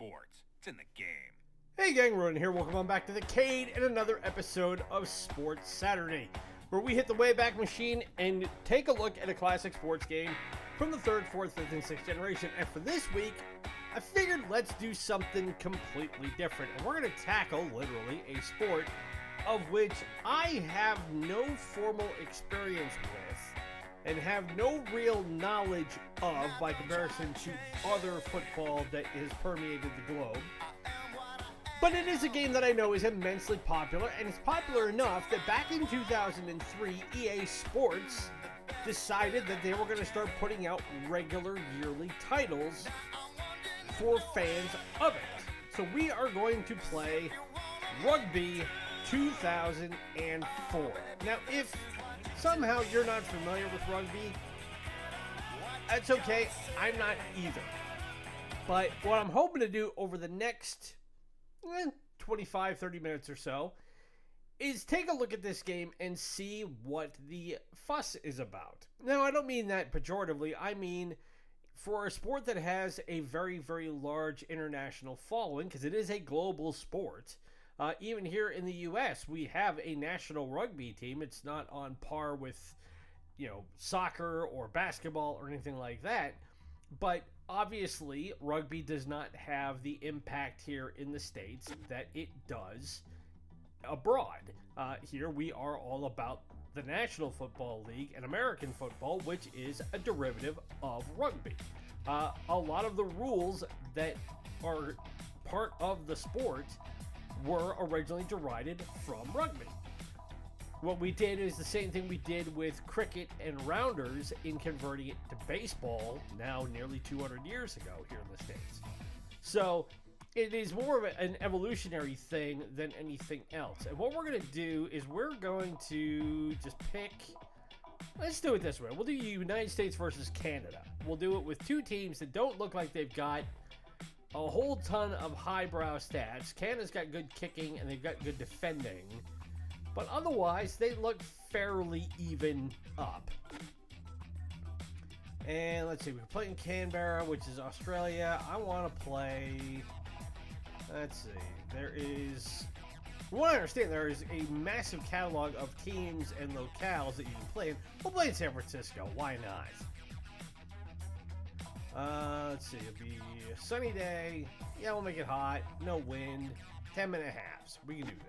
sports. It's in the game. Hey gang, Roden here. Welcome on back to the Cade and another episode of Sports Saturday, where we hit the Wayback Machine and take a look at a classic sports game from the 3rd, 4th, 5th, and 6th generation. And for this week, I figured let's do something completely different. And we're going to tackle, literally, a sport of which I have no formal experience with and have no real knowledge of by comparison to other football that has permeated the globe. But it is a game that I know is immensely popular, and it's popular enough that back in 2003, EA Sports decided that they were going to start putting out regular yearly titles for fans of it. So we are going to play Rugby 2004. Now, if somehow you're not familiar with Rugby, that's okay. I'm not either. But what I'm hoping to do over the next 25, 30 minutes or so is take a look at this game and see what the fuss is about. Now, I don't mean that pejoratively. I mean, for a sport that has a very, very large international following, because it is a global sport, even here in the U.S., we have a national rugby team. It's not on par with, soccer or basketball or anything like that. But obviously, rugby does not have the impact here in the States that it does abroad. Here we are all about the National Football League and American football, which is a derivative of rugby. A lot of the rules that are part of the sport were originally derived from rugby. What we did is the same thing we did with cricket and rounders in converting it to baseball now nearly 200 years ago here in the States. So it is more of an evolutionary thing than anything else. And what we're going to do is we're going to just pick... Let's do it this way. We'll do United States versus Canada. We'll do it with two teams that don't look like they've got a whole ton of highbrow stats. Canada's got good kicking and they've got good defending. But otherwise, they look fairly even up. And let's see, we can play in Canberra, which is Australia. I want to play... Let's see, from what I understand, there is a massive catalog of teams and locales that you can play in. We'll play in San Francisco, why not? Let's see, it'll be a sunny day. Yeah, we'll make it hot, no wind, 10-minute halves. We can do that.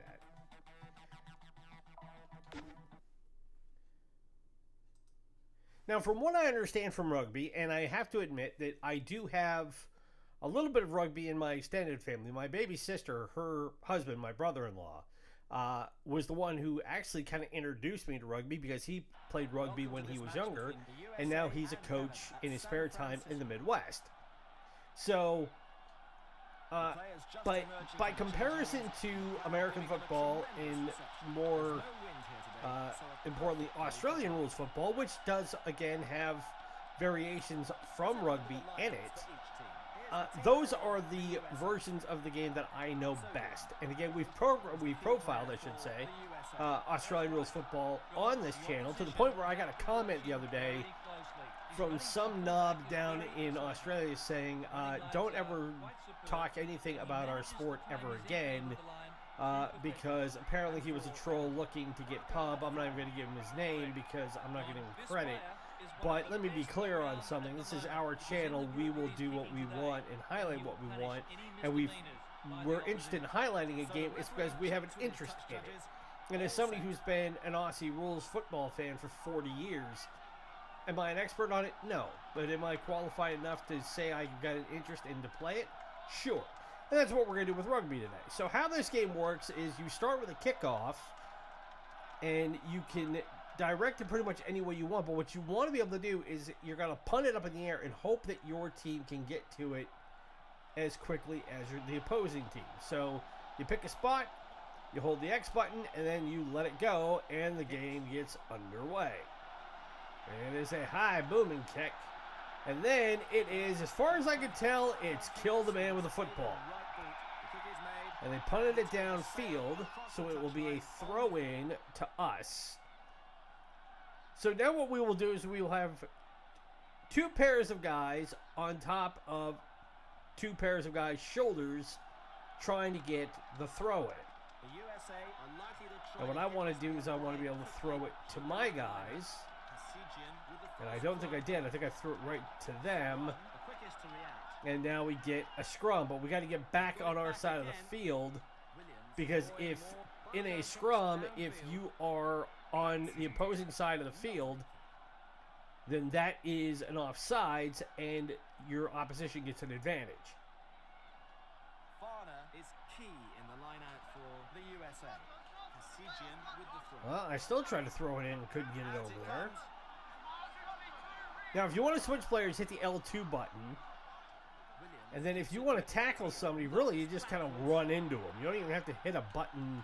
Now, from what I understand from rugby, and I have to admit that I do have a little bit of rugby in my extended family. My baby sister, her husband, my brother-in-law, was the one who actually kind of introduced me to rugby because he played rugby when he was younger, and now he's a coach in his spare time in the Midwest. So, but by comparison to American football and more importantly, Australian rules football, which does, again, have variations from rugby in it. Those are the versions of the game that I know best. And again, we've profiled, I should say, Australian rules football on this channel to the point where I got a comment the other day from some knob down in Australia saying, don't ever talk anything about our sport ever again. Because apparently he was a troll looking to get pub. I'm not even going to give him his name because I'm not giving him credit. But let me be clear on something. This is our channel. We will do what we want and highlight what we want. And we're interested in highlighting a game. It's because we have an interest in it. And as somebody who's been an Aussie rules football fan for 40 years, am I an expert on it? No. But am I qualified enough to say I've got an interest in to play it? Sure. And that's what we're going to do with rugby today. So how this game works is you start with a kickoff, and you can direct it pretty much any way you want. But what you want to be able to do is you're going to punt it up in the air and hope that your team can get to it as quickly as the opposing team. So you pick a spot, you hold the X button, and then you let it go, and the game gets underway. And it's a high booming kick. And then it is, as far as I can tell, it's kill the man with a football. And they punted it downfield, so it will be a throw-in to us. So now what we will do is we will have two pairs of guys on top of two pairs of guys' shoulders trying to get the throw in. And what I want to do is I want to be able to throw it to my guys. And I don't think I did. I think I threw it right to them. And now we get a scrum. But we got to get back on our side of the field. Because if in a scrum, if you are on the opposing side of the field, then that is an offsides and your opposition gets an advantage. Is key in the line out for the USA. With the Well, I still tried to throw it in and couldn't get it over there. Now, if you want to switch players, hit the L2 button. And then if you want to tackle somebody, really, you just kind of run into them. You don't even have to hit a button,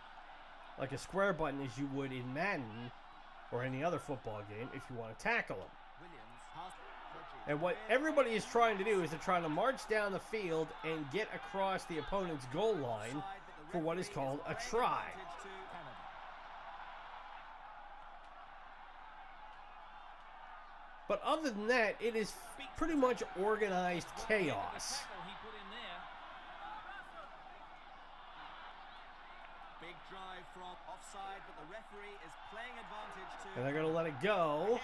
like a square button as you would in Madden or any other football game if you want to tackle them. And what everybody is trying to do is they're trying to march down the field and get across the opponent's goal line for what is called a try. But other than that, it is pretty much organized chaos. Big drive from offside, but the referee is playing advantage to. And they're going to let it go.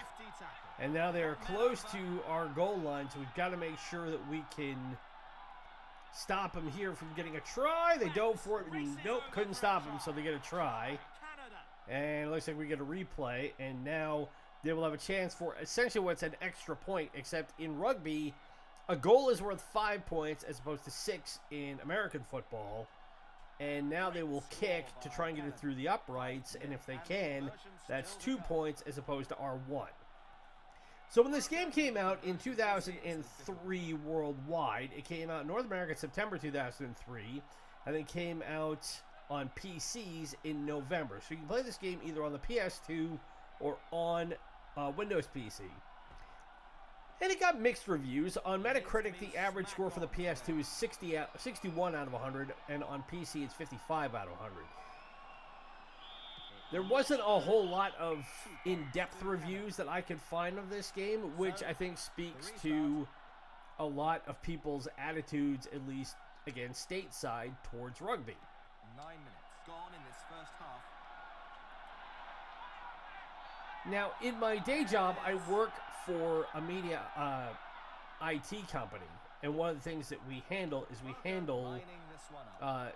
And now they're close to our goal line, so we've got to make sure that we can stop them here from getting a try. They dove for it, and nope, couldn't stop them, so they get a try. And it looks like we get a replay, and now they will have a chance for essentially what's an extra point, except in rugby, a goal is worth 5 points as opposed to 6 in American football. And now they will kick to try and get it through the uprights, and if they can, that's 2 points as opposed to our 1. So when this game came out in 2003 worldwide, it came out in North America in September 2003, and it came out on PCs in November. So you can play this game either on the PS2 or on Windows PC. And it got mixed reviews. On Metacritic, the average score for the PS2 is 61 out of 100, and on PC it's 55 out of 100. There wasn't a whole lot of in-depth reviews that I could find of this game, which I think speaks to a lot of people's attitudes, at least, again, stateside, towards rugby. 9 minutes gone in this first half. Now, in my day job, I work for a media IT company, and one of the things that we handle is we handle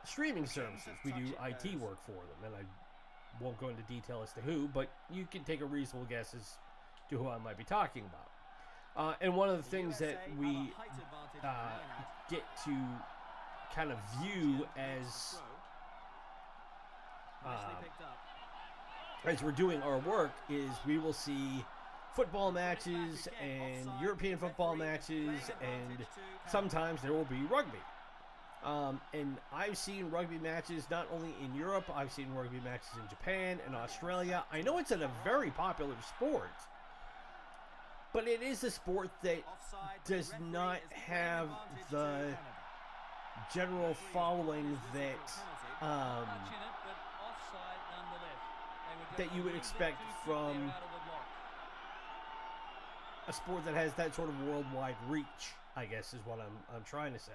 streaming services. We do IT work for them, and I won't go into detail as to who, but you can take a reasonable guess as to who I might be talking about. And one of the things that we get to kind of view as we're doing our work is we will see football matches and European football matches, and sometimes there will be rugby. And I've seen rugby matches not only in Europe, I've seen rugby matches in Japan and Australia. I know it's a very popular sport, but it is a sport that does not have the general following that that you would expect from a sport that has that sort of worldwide reach, I guess is what I'm trying to say.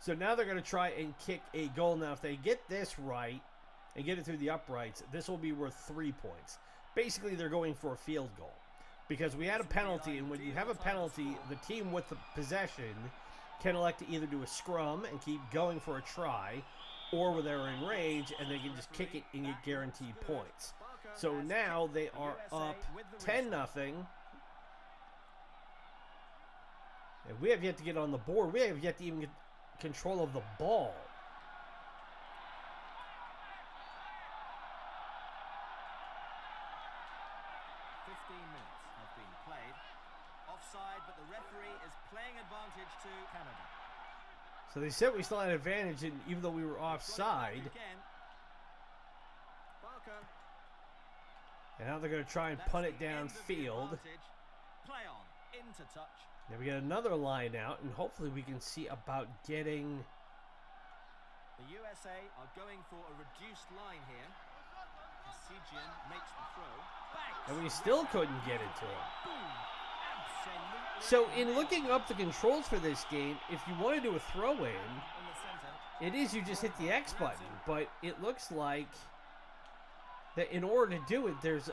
So now they're going to try and kick a goal. Now, if they get this right and get it through the uprights, this will be worth 3 points. Basically, they're going for a field goal because we had a penalty, and when you have a penalty, the team with the possession can elect to either do a scrum and keep going for a try, or when they're in range and they can just kick it and get guaranteed points. So now they are up 10-0. And we have yet to get on the board. We have yet to even get control of the ball. Minutes have been played. Offside, but the referee is playing advantage to Canada. So they said we still had advantage, and even though we were offside. And now they're going to try and punt it downfield. Play on, into touch. Then we get another line out, and hopefully we can see about getting. The USA are going for a reduced line here. Makes the throw. And we still couldn't get it to him. Boom. So in looking up the controls for this game, if you want to do a throw-in, it is you just hit the X button. But it looks like that in order to do it, there's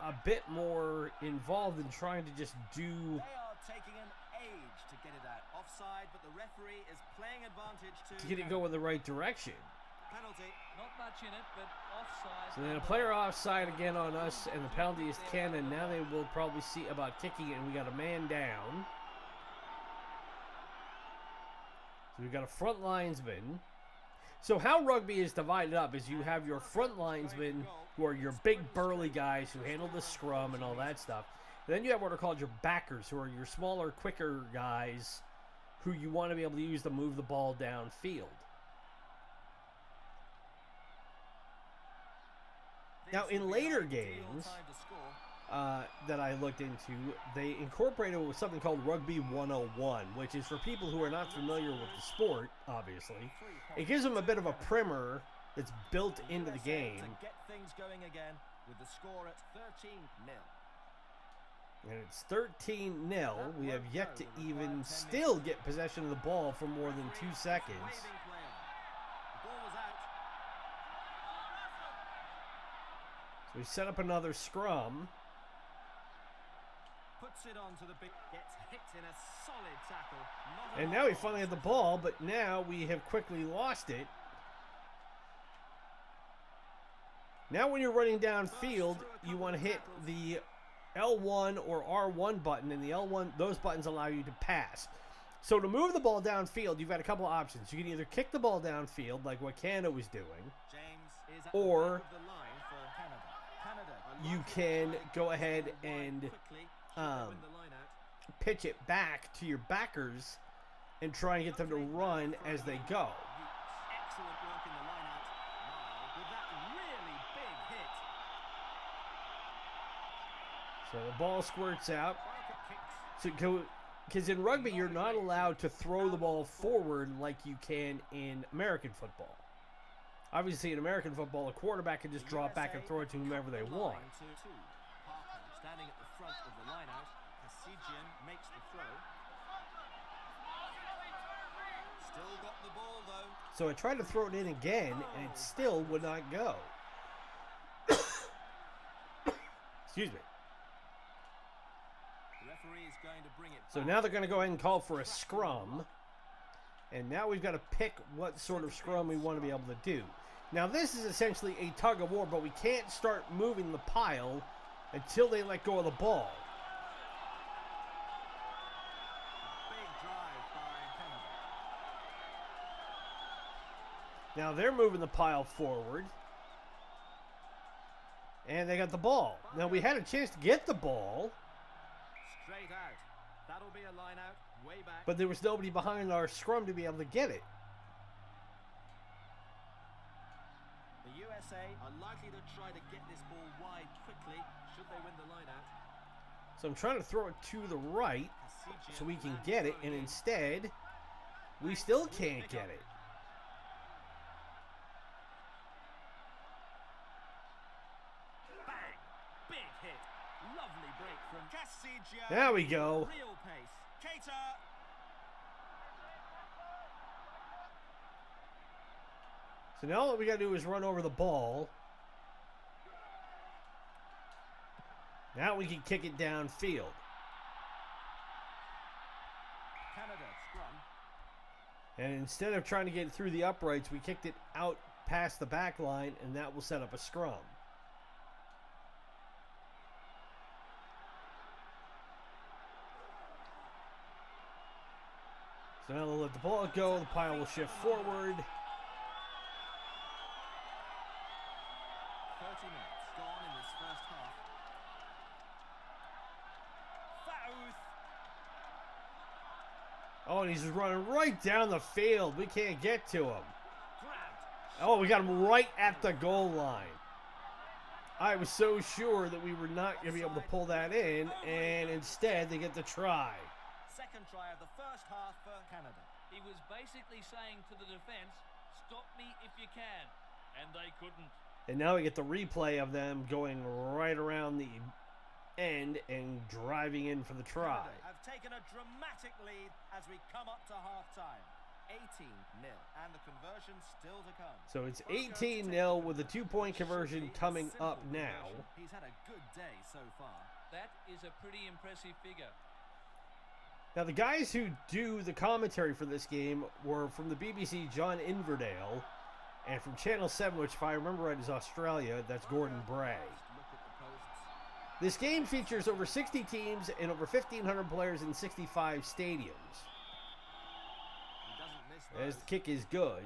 a bit more involved in trying to just do... They are taking an age to get it out. Offside, but the referee is playing advantage to get it go in the right direction. Penalty. Not much in it, but offside. So then a player offside again on us, and the penalty is 10, and now they will probably see about kicking it, and we got a man down. So we got a front linesman. So how rugby is divided up is you have your front linesmen, who are your big burly guys who handle the scrum and all that stuff. And then you have what are called your backers, who are your smaller, quicker guys who you want to be able to use to move the ball downfield. Now, in later games that I looked into, they incorporated something called Rugby 101, which is for people who are not familiar with the sport, obviously. It gives them a bit of a primer that's built into the game. To get things going again with the score at 13-0. And it's 13-0. We have yet to even still get possession of the ball for more than 2 seconds. So we set up another scrum. Puts it onto the big, gets hit in a solid tackle. And now we finally have the ball, but now we have quickly lost it. Now when you're running downfield, you want to hit the L1 or R1 button, and the L1, those buttons allow you to pass. So to move the ball downfield, you've got a couple of options. You can either kick the ball downfield, like what Canada was doing, or you can go ahead and pitch it back to your backers and try and get them to run as they go. Excellent work in the line out. With that really big hit. So the ball squirts out. So because in rugby, you're not allowed to throw the ball forward like you can in American football. Obviously, in American football, a quarterback can just drop back and throw it to whomever they want. Standing at the front of the line out, Kasijian makes the throw. Still got the ball though. So I tried to throw it in again, and it still would not go. Excuse me. The referee is going to bring it back. So now they're going to go ahead and call for a scrum. And now we've got to pick what sort of scrum we want to be able to do. Now this is essentially a tug of war, but we can't start moving the pile until they let go of the ball. Big drive by Canada. Now they're moving the pile forward. And they got the ball. Now we had a chance to get the ball. Straight out. That'll be a line out, way back. But there was nobody behind our scrum to be able to get it. The USA are likely to try to get this ball wide quickly, should they win the line out. So I'm trying to throw it to the right so we can get it, and instead, we still can't get it. Bang! Big hit. Lovely break from Kasijian. There we go. Real pace. Cater. So now all we got to do is run over the ball. Now we can kick it downfield. Canada scrum. And instead of trying to get through the uprights, we kicked it out past the back line, and that will set up a scrum. So now they'll let the ball go, the pile will shift forward. 30 minutes gone in this first half. Fouth. Oh, and he's just running right down the field. We can't get to him. Grabbed. Oh, we got him right at the goal line. I was so sure that we were not going to be able to pull that in, and instead they get the try. Second try of the first half for Canada. He was basically saying to the defense, stop me if you can. And they couldn't. And now we get the replay of them going right around the end and driving in for the try. Canada have taken a dramatic lead as we come up to half-time. 18-0, and the conversion still to come. So it's 18-0 with a 2-point conversion coming up now. He's had a good day so far. That is a pretty impressive figure. Now, the guys who do the commentary for this game were from the BBC, John Inverdale, and from Channel 7, which, if I remember right, is Australia, that's Gordon Bray. This game features over 60 teams and over 1,500 players in 65 stadiums. As the kick is good.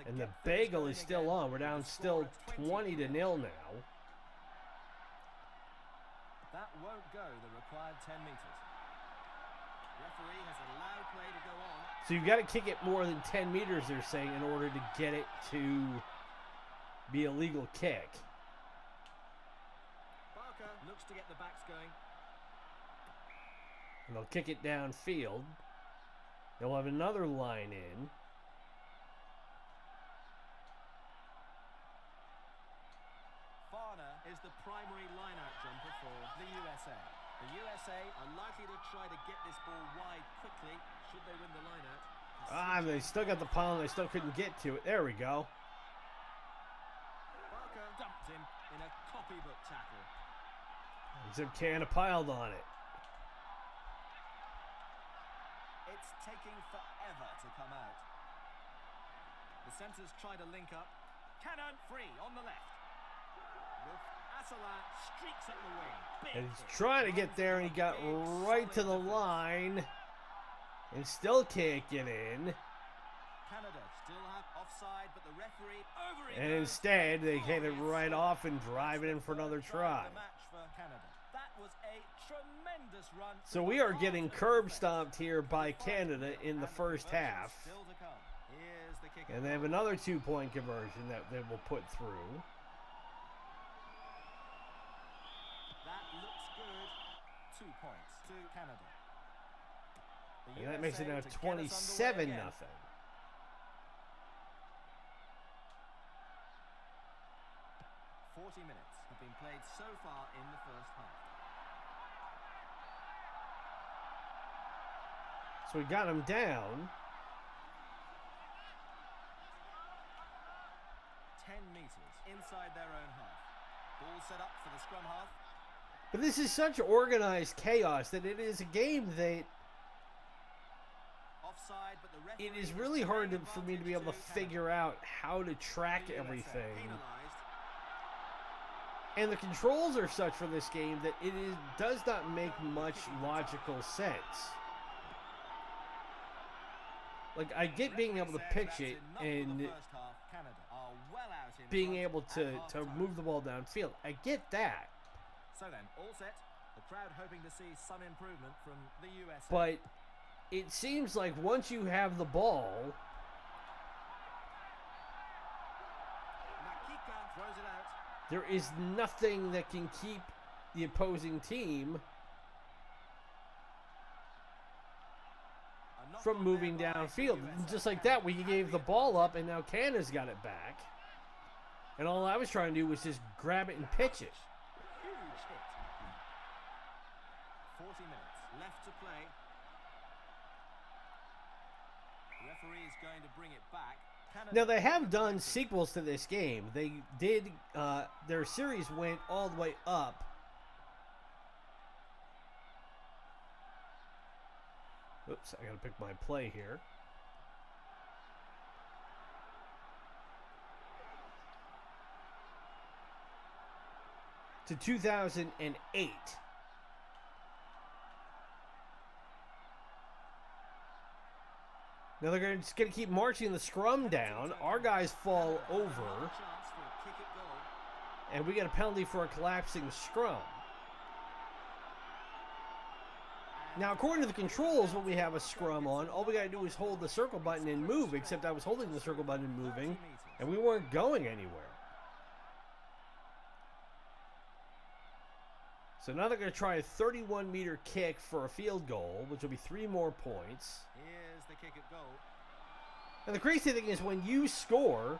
And the bagel is still on. We're down still 20-0 now. That won't go the required 10 meters. Referee has allowed play to go on. So you've got to kick it more than 10 meters, they're saying, in order to get it to be a legal kick. Barker looks to get the backs going. And they'll kick it downfield. They'll have another line in. Farner is the primary line-out jumper for the USA. The USA are likely to try to get this ball wide quickly should they win the line-out. They still got the pile. They still couldn't get to it. There we go. Barker dumped him in a copybook tackle. Except Canada piled on it. It's taking forever to come out. The centres try to link up. Cannon free on the left. Asala streaks up the wing. And he's trying to get there, and he got right to the line. And still can't get in. Canada still have offside, but the referee over it. And instead, they get it right off and drive it in for another try. That was a tremendous run. So we are getting curb stomped here by Canada in the first half. And they have another 2-point conversion that they will put through. That looks good. 2 points to Canada. And that makes it now 27-0. 40 minutes have been played so far in the first half. So we got him down. 10 meters inside their own half. Ball set up for the scrum half. But this is such organized chaos that it is a game that Offside, but the it referee is really hard for me to be able to Canada. figure out how to track The USA everything. penalised. And the controls are such for this game that does not make much logical sense. Like, I get being able to pitch it and being able to move the ball downfield. I get that. So then, all set. The crowd hoping to see some improvement from the USA. But it seems like once you have the ball, Makika throws it out. there is nothing that can keep the opposing team A knock from on moving there by downfield. the And USA. just like that, we gave the ball up, and now Canada's got it back. And all I was trying to do was just grab it and pitch it. Huge hit. 40 minutes left to play. The referee is going to bring it back. Canada Now, they have done sequels to this game. They did, their series went all the way up. Oops, I gotta pick my play here. To 2008. Now they're just going to keep marching the scrum down. Our guys fall over. chance for a kick at goal. And we get a penalty for a collapsing scrum. Now, according to the controls, when we have a scrum on, all we got to do is hold the circle button and move, except I was holding the circle button and moving, and we weren't going anywhere. So now they're going to try a 31-meter kick for a field goal, which will be 3 more points. Here's the kick at goal. And the crazy thing is when you score,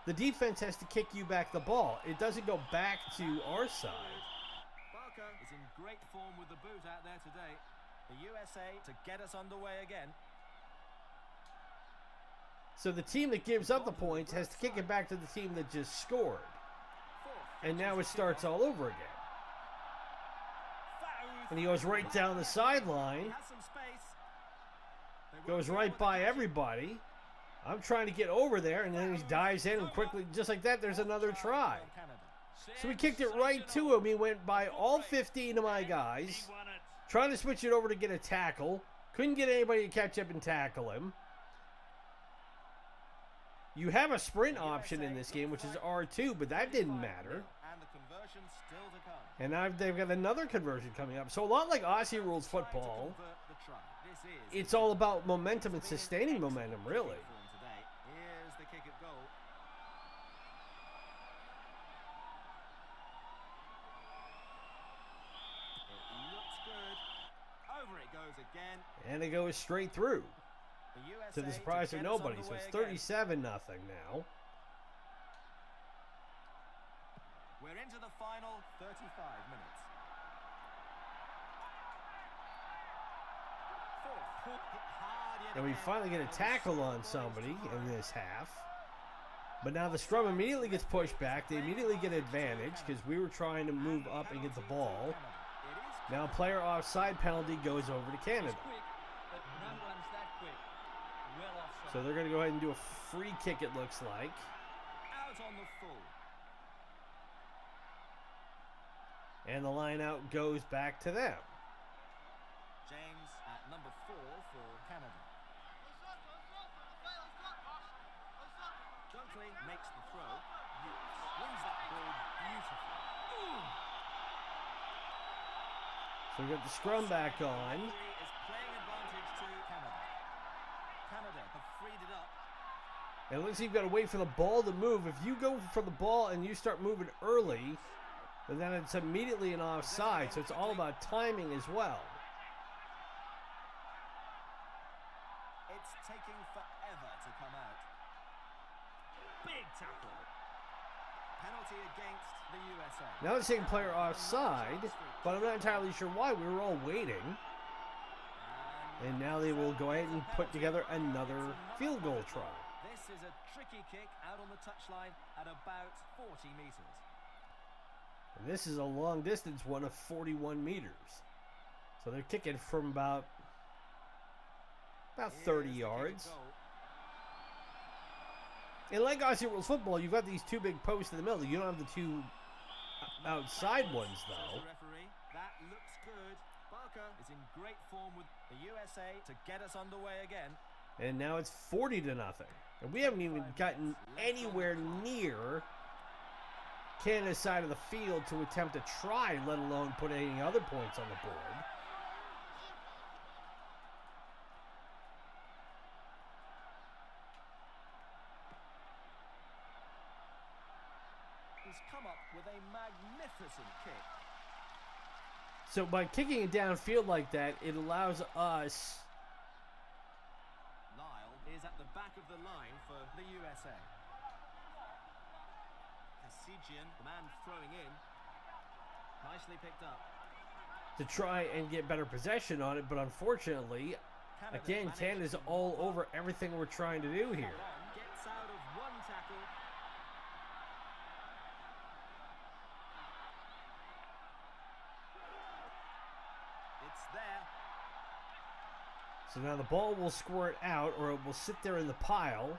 the defense has to kick you back the ball. It doesn't go back to our side. Barker is in great form with the boot out there today. The USA to get us underway again. So the team that gives up the points has to kick it back to the team that just scored. And now it starts all over again. And he goes right down the sideline. Goes right by everybody. I'm trying to get over there, and then he dives in, and quickly, just like that, there's another try. So we kicked it right to him. He went by all 15 of my guys, trying to switch it over to get a tackle. Couldn't get anybody to catch up and tackle him. You have a sprint option in this game, which is R2, but that didn't matter. And now they've got another conversion coming up. So a lot like Aussie rules football, it's all about momentum and sustaining momentum, really. Here's the kick at goal. It looks good. Over it goes again. And it goes straight through. The USA To the surprise of nobody. So it's 37-0 now. We're into the final 35 minutes. And we finally get a tackle on somebody in this half. But now the scrum immediately gets pushed back. They immediately get advantage because we were trying to move up and get the ball. Now player offside penalty goes over to Canada. So they're going to go ahead and do a free kick, it looks like. Out on the full. And the line out goes back to them. James at number 4 for Canada. Dunkley makes the throw. Wins that ball beautifully. So we got the scrum back on. Is playing advantage to Canada. Canada have freed it up. And it looks like you've got to wait for the ball to move. If you go for the ball and you start moving early, then it's immediately an offside. So it's all about timing as well. It's taking forever to come out. Big tackle. Penalty against the USA. Now they're saying player offside, but I'm not entirely sure why. We were all waiting. And now they will go ahead and put together another field goal try. This is a tricky kick out on the touchline at about 40 meters. And this is a long distance one of 41 meters. So they're kicking from about 30 yards. And like Aussie rules football, you've got these two big posts in the middle. You don't have the two outside ones, though. That looks good. Barker is in great form with the USA to get us underway again. And now it's 40-0. And we haven't even gotten anywhere near Canada's side of the field to attempt a try, let alone put any other points on the board. He's come up with a magnificent kick. So by kicking it downfield like that, it allows us... Lyle is at the back of the line for the USA. Kasijian, the man throwing in. Nicely picked up. to try and get better possession on it, but unfortunately, again, Canada's all over everything we're trying to do here. Gets out of one tackle. It's there. So now the ball will squirt out, or it will sit there in the pile.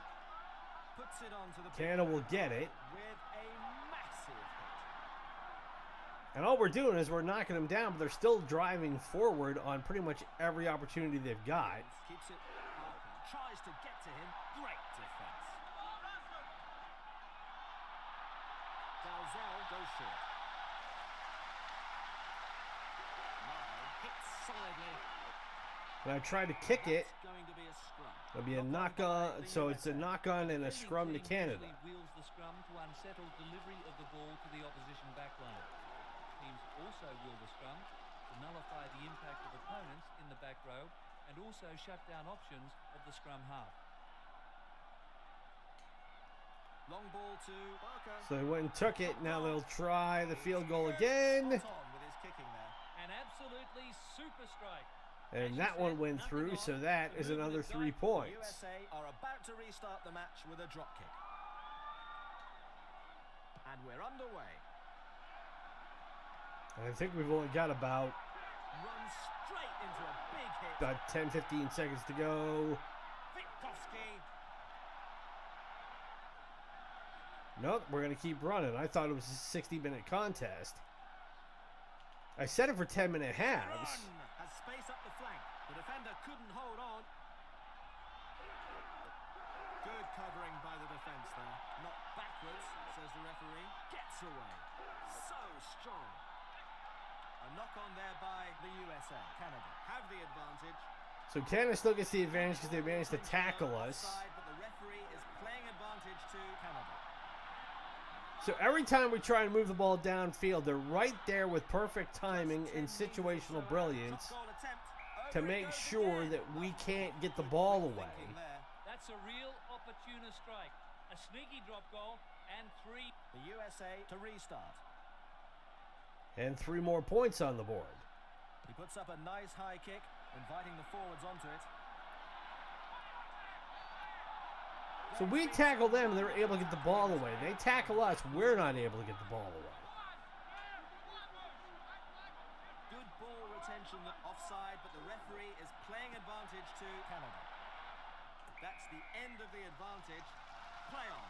Puts it onto the Canada will get it. with a massive hit. And all we're doing is we're knocking them down, but they're still driving forward on pretty much every opportunity they've got. Keeps it. Tries to get to him. Great defense. Dalzell goes short. Lyle hits solidly. And I tried to kick it. It's going to be a scrum. It'll be a knock on, so it's a knock on and a scrum to Canada. Wheels the scrum to unsettle delivery of the ball to the opposition backline. Teams also wheel the scrum to nullify the impact of opponents in the back row and also shut down options of the scrum half. Long ball to Barker. So they went and took it. Now they'll try the field goal again. Spot on with his kicking there. An absolutely super strike. And that one went through, so that is another 3 The points. USA are about to restart the match with a drop kick. And we're underway. And I think we've only got about Runs straight into a big hit. 10-15 seconds to go. Witkowski. Nope, we're going to keep running. I thought it was a 60-minute contest. I set it for 10-minute halves. Run. Has space up the flank. The defender couldn't hold on. Good covering by the defence there. Not backwards, says the referee. Gets away. So strong. A knock on there by the USA. Canada have the advantage. So Canada still gets the advantage because they managed to tackle us. Offside, but the referee is playing advantage to Canada. So every time we try and move the ball downfield, they're right there with perfect timing and situational brilliance Goal attempt. to Over it make goes sure again. that we can't get the ball away. Thinking there. That's a real opportunist strike. A sneaky drop goal and 3. The USA to restart. And 3 more points on the board. He puts up a nice high kick, inviting the forwards onto it. So we tackle them and they're able to get the ball away. They tackle us, we're not able to get the ball away. Good ball retention, offside, but the referee is playing advantage to Canada. That's the end of the advantage. Play on.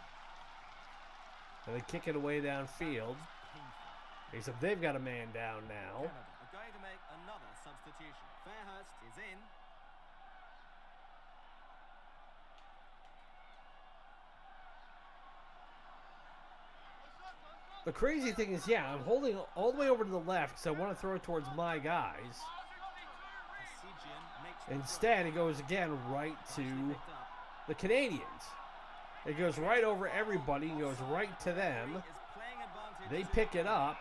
And they kick it away downfield. Painful. Except they've got a man down now. Canada are going to make another substitution. Fairhurst is in. The crazy thing is, yeah, I'm holding all the way over to the left because I want to throw it towards my guys. Kasijian makes the Instead, it goes again right to picked up. the Canadians. It goes right over everybody and goes right to them. Is playing advantage They to pick it Canada. up.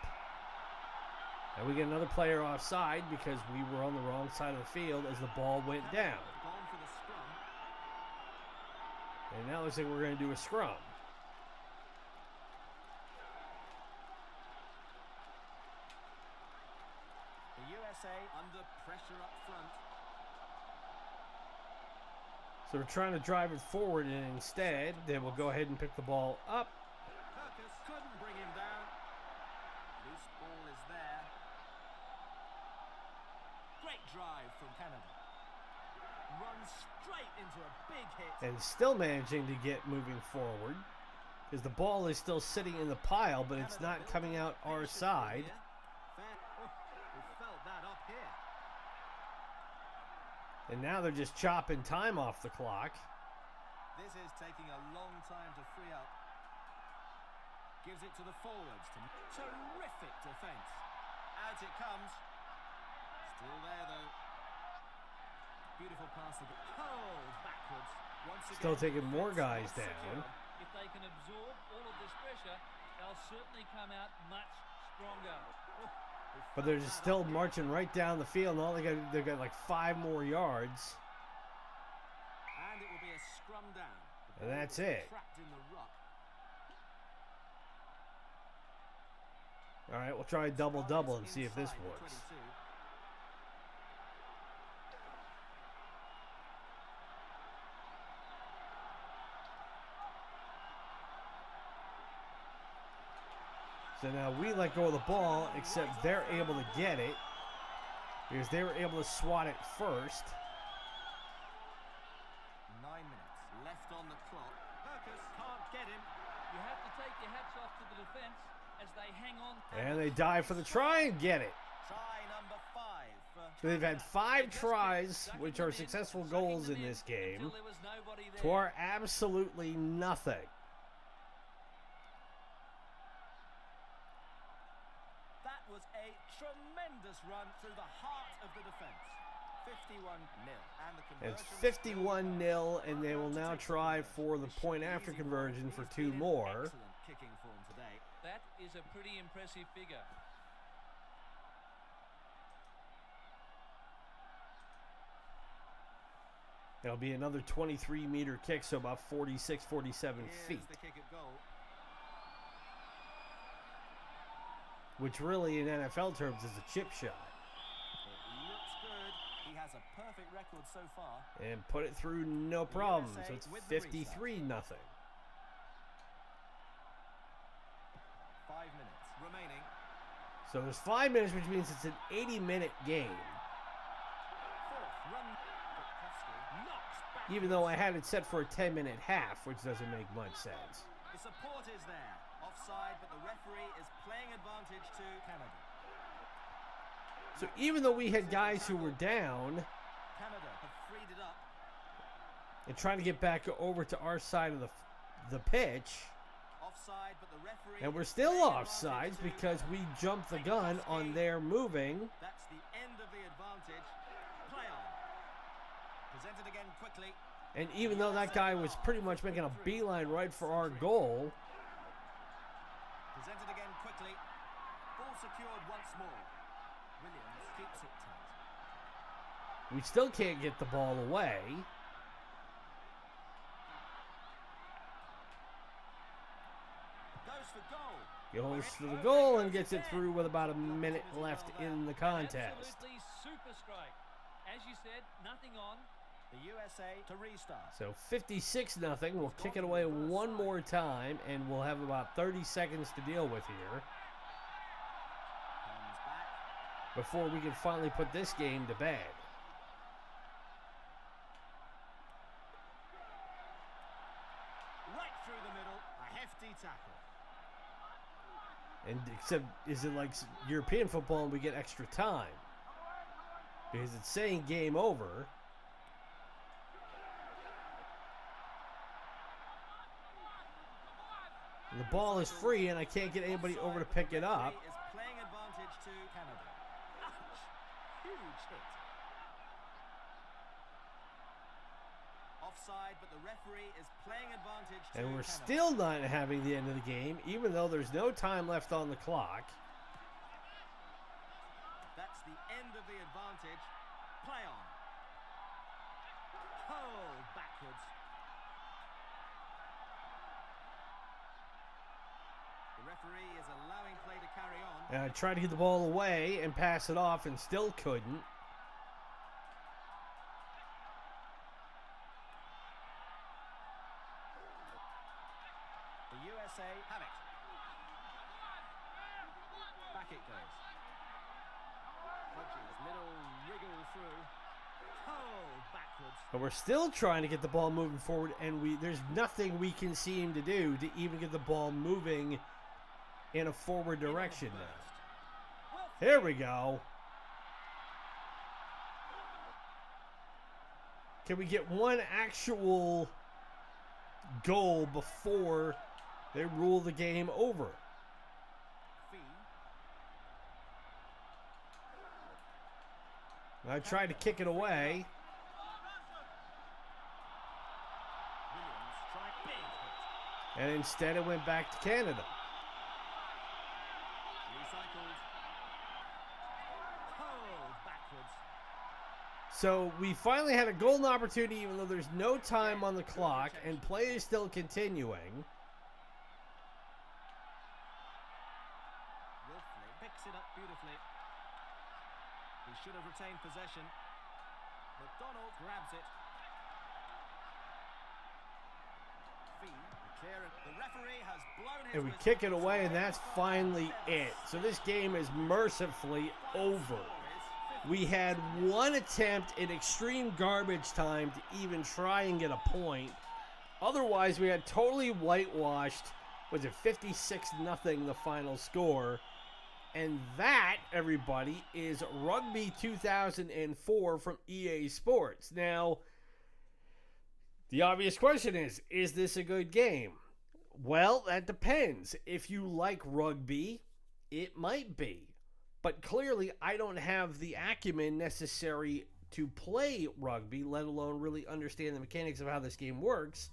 And we get another player offside because we were on the wrong side of the field as the ball went down. Gone for the scrum. And now it looks like we're going to do a scrum. The USA under pressure up front. So we're trying to drive it forward, and instead, they will go ahead and pick the ball up. Kirkus couldn't bring him down. Loose ball is there. Great drive from Canada. Runs straight into a big hit. And still managing to get moving forward. Because the ball is still sitting in the pile, but it's not coming out our side. We felt that up here. And now they're just chopping time off the clock. This is taking a long time to free up. Gives it to the forwards. Terrific defence. Out it comes. Still there though. Beautiful pass to the hold backwards. Once again, Still taking more guys defence down. secure. If they can absorb all of this pressure, they'll certainly come out much stronger. But they're just still marching right down the field, and all they've got like 5 more yards. And it will be a scrum down. The And ball that's was it. Trapped in the ruck. All right, we'll try a double-double and see if this Inside the works. 22. So now we let go of the ball, except they're able to get it because they were able to swat it first. 9 minutes left on the clock. Kirkus can't get him. You have to take your hats off to the defence as they hang on. And they dive for the try and get it. Try number 5 for So they've had 5 tries, which are successful goals in this game, Until there was nobody there. to our absolutely nothing. That was a tremendous run through the heart of the defence. 51-0. And the It's conversion 51-0, and they will now try for the point after conversion for 2 more. Excellent kicking form today. That is a pretty impressive figure. It'll be another 23-meter kick, so about 46, 47 Here's feet. the kick at goal. which really in NFL terms is a chip shot. It looks good. He has a perfect record so far. And put it through no problem. USA So it's with the 53-0. 5 minutes remaining. So there's 5 minutes, which means it's an 80-minute game. Fourth run. Witkowski knocks back. Even though I had it set for a 10-minute half, which doesn't make much sense. The support is there. Offside, but the referee is playing advantage to Canada. So even though we had guys who were down Canada have freed it up. and trying to get back over to our side of the pitch, Offside, but the referee and we're is still playing offsides advantage to because we jumped the gun on their moving. That's the end of the advantage. Play on. Presented again quickly. And even though that guy was pretty much making a beeline right for our goal, Presented again quickly. Ball secured once more. Williams keeps it tight. we still can't get the ball away. Goes for goal. Goes for the goal and gets it through with about a minute left in the contest. Absolutely super strike. As you said, nothing on. The USA to restart. So 56-0. We'll kick it away one more time, and we'll have about 30 seconds to deal with here Comes back. before we can finally put this game to bed. Right through the middle. A hefty tackle. And except, is it like European football and we get extra time? Because it's saying game over. And the ball is free and I can't get anybody over to pick it up. Is playing advantage to Canada. Ouch. Huge hit. Offside, but the referee is playing advantage to And we're Canada. still not having the end of the game, even though there's no time left on the clock. That's the end of the advantage. Play on. Oh, backwards. The referee is allowing play to carry on. And I tried to get the ball away and pass it off and still couldn't. The USA have it. Back it goes. Hodges, little wriggle through. Oh, backwards. But we're still trying to get the ball moving forward, and there's nothing we can seem to do to even get the ball moving in a forward direction now. Well, Here we go. Can we get one actual goal before they rule the game over? Fee. I tried to kick it away. Williams tried big hit. And instead it went back to Canada. Recycled. Oh, backwards. So we finally had a golden opportunity even though there's no time on the clock and play is still continuing. Wilfley picks it up beautifully. He should have retained possession. McDonald grabs it. Fee, the clearance. The referee has blown his And we whistle. kick it away and that's finally it. So this game is mercifully over. We had one attempt in extreme garbage time to even try and get a point. Otherwise, we had totally whitewashed. Was it 56-0 the final score? And that, everybody, is Rugby 2004 from EA Sports. Now, the obvious question is this a good game? Well, that depends. If you like rugby, it might be. But clearly, I don't have the acumen necessary to play rugby, let alone really understand the mechanics of how this game works.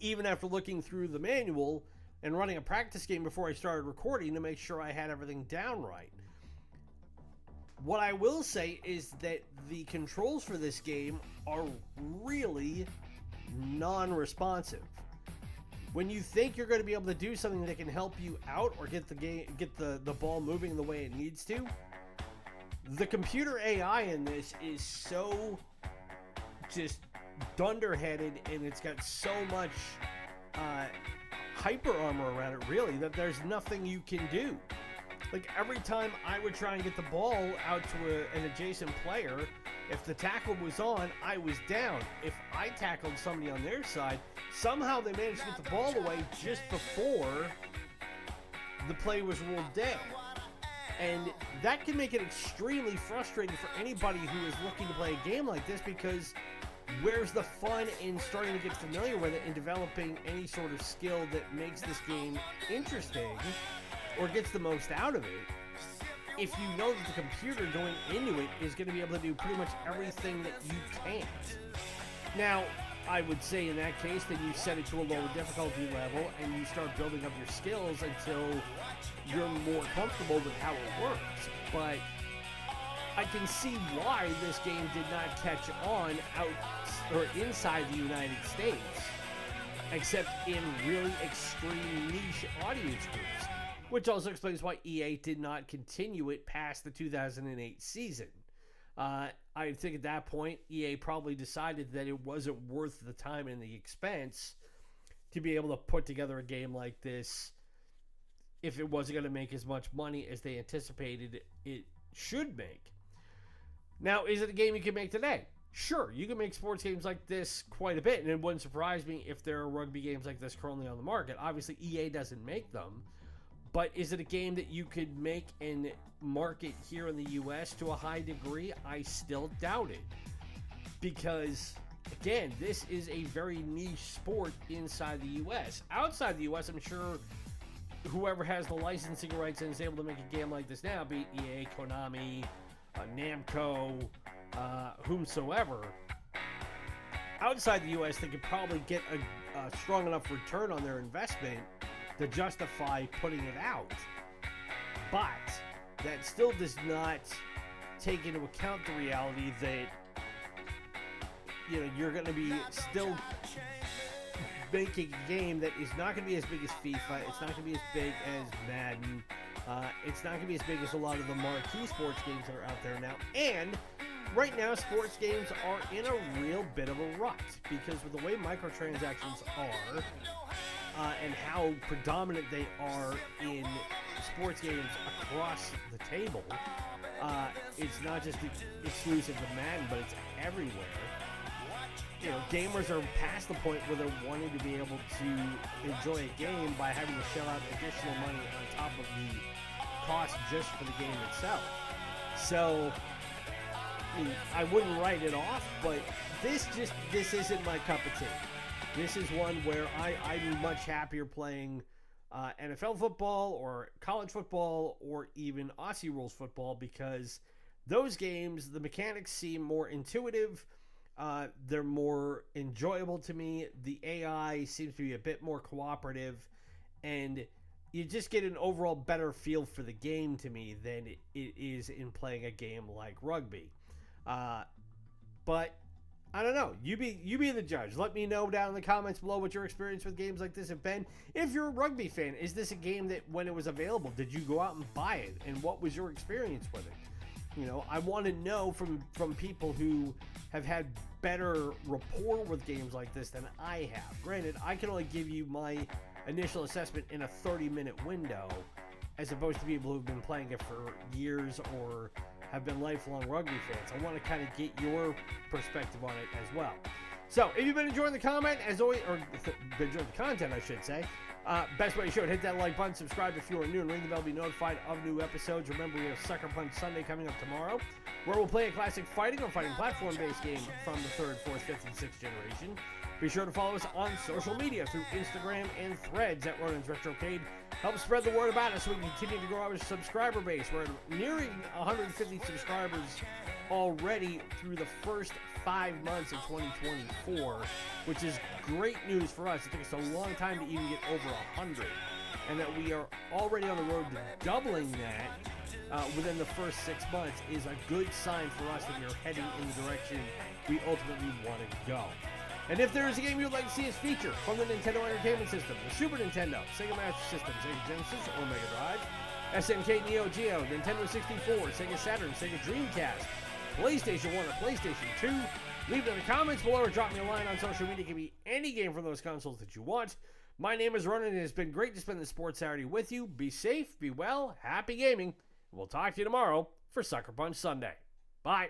Even after looking through the manual and running a practice game before I started recording to make sure I had everything down right. What I will say is that the controls for this game are really non-responsive. when you think you're going to be able to do something that can help you out or get the ball moving the way it needs to, the computer AI in this is so just dunderheaded, and it's got so much hyper armor around it, really, that there's nothing you can do. Like, every time I would try and get the ball out to an adjacent player, if the tackle was on, I was down. If I tackled somebody on their side, somehow they managed to get the ball away just before the play was ruled down. And that can make it extremely frustrating for anybody who is looking to play a game like this, because where's the fun in starting to get familiar with it and developing any sort of skill that makes this game interesting or gets the most out of it, if you know that the computer going into it is going to be able to do pretty much everything that you can't? Now, I would say in that case, then you set it to a lower difficulty level and you start building up your skills until you're more comfortable with how it works. But I can see why this game did not catch on out or inside the United States, except in really extreme niche audience groups, which also explains why EA did not continue it past the 2008 season. I think at that point, EA probably decided that it wasn't worth the time and the expense to be able to put together a game like this if it wasn't going to make as much money as they anticipated it should make. Now, is it a game you can make today? Sure, you can make sports games like this quite a bit, and it wouldn't surprise me if there are rugby games like this currently on the market. Obviously, EA doesn't make them, but is it a game that you could make and market here in the US to a high degree? I still doubt it. Because, again, this is a very niche sport inside the US. Outside the US, I'm sure whoever has the licensing rights and is able to make a game like this now, be it EA, Konami, Namco, whomsoever, outside the US, they could probably get a strong enough return on their investment to justify putting it out. But that still does not take into account the reality that, you know, you're going to be still making a game that is not going to be as big as FIFA. It's not going to be as big as Madden. It's not going to be as big as a lot of the marquee sports games that are out there now. And right now, sports games are in a real bit of a rut, because with the way microtransactions are, and how predominant they are in sports games across the table, it's not just exclusive to Madden, but it's everywhere. You know, gamers are past the point where they're wanting to be able to enjoy a game by having to shell out additional money on top of the cost just for the game itself. So, I mean, I wouldn't write it off, but this isn't my cup of tea. This is one where I'm much happier playing NFL football or college football or even Aussie rules football, because those games, the mechanics seem more intuitive. They're more enjoyable to me. The AI seems to be a bit more cooperative, and you just get an overall better feel for the game to me than it is in playing a game like Rugby. But I don't know. You be the judge. Let me know down in the comments below what your experience with games like this have been. If you're a Rugby fan, is this a game that when it was available, did you go out and buy it? And what was your experience with it? You know, I want to know from people who have had better rapport with games like this than I have. Granted, I can only give you my initial assessment in a 30-minute window, as opposed to people who've been playing it for years or have been lifelong Rugby fans. I want to kind of get your perspective on it as well. So, if you've been enjoying the comment, as always, or been enjoying the content, I should say, best way you should hit that like button, subscribe if you are new, and ring the bell to be notified of new episodes. Remember, we have Sucker Punch Sunday coming up tomorrow, where we'll play a classic fighting or fighting platform-based game from the 3rd, 4th, 5th, and 6th generation. Be sure to follow us on social media through Instagram and Threads at Ronan's Retrocade. Help spread the word about us so we can continue to grow our subscriber base. We're nearing 150 subscribers already through the first 5 months of 2024, which is great news for us. It took us a long time to even get over 100, and that we are already on the road to doubling that within the first 6 months is a good sign for us that we are heading in the direction we ultimately want to go. And if there is a game you'd like to see us feature from the Nintendo Entertainment System, the Super Nintendo, Sega Master System, Sega Genesis, or MegaDrive, SNK Neo-Geo, Nintendo 64, Sega Saturn, Sega Dreamcast, PlayStation 1, or PlayStation 2, leave it in the comments below or drop me a line on social media. It can be any game from those consoles that you want. My name is Ronan, and it's been great to spend this Sports Saturday with you. Be safe, be well, happy gaming, and we'll talk to you tomorrow for Sucker Punch Sunday. Bye.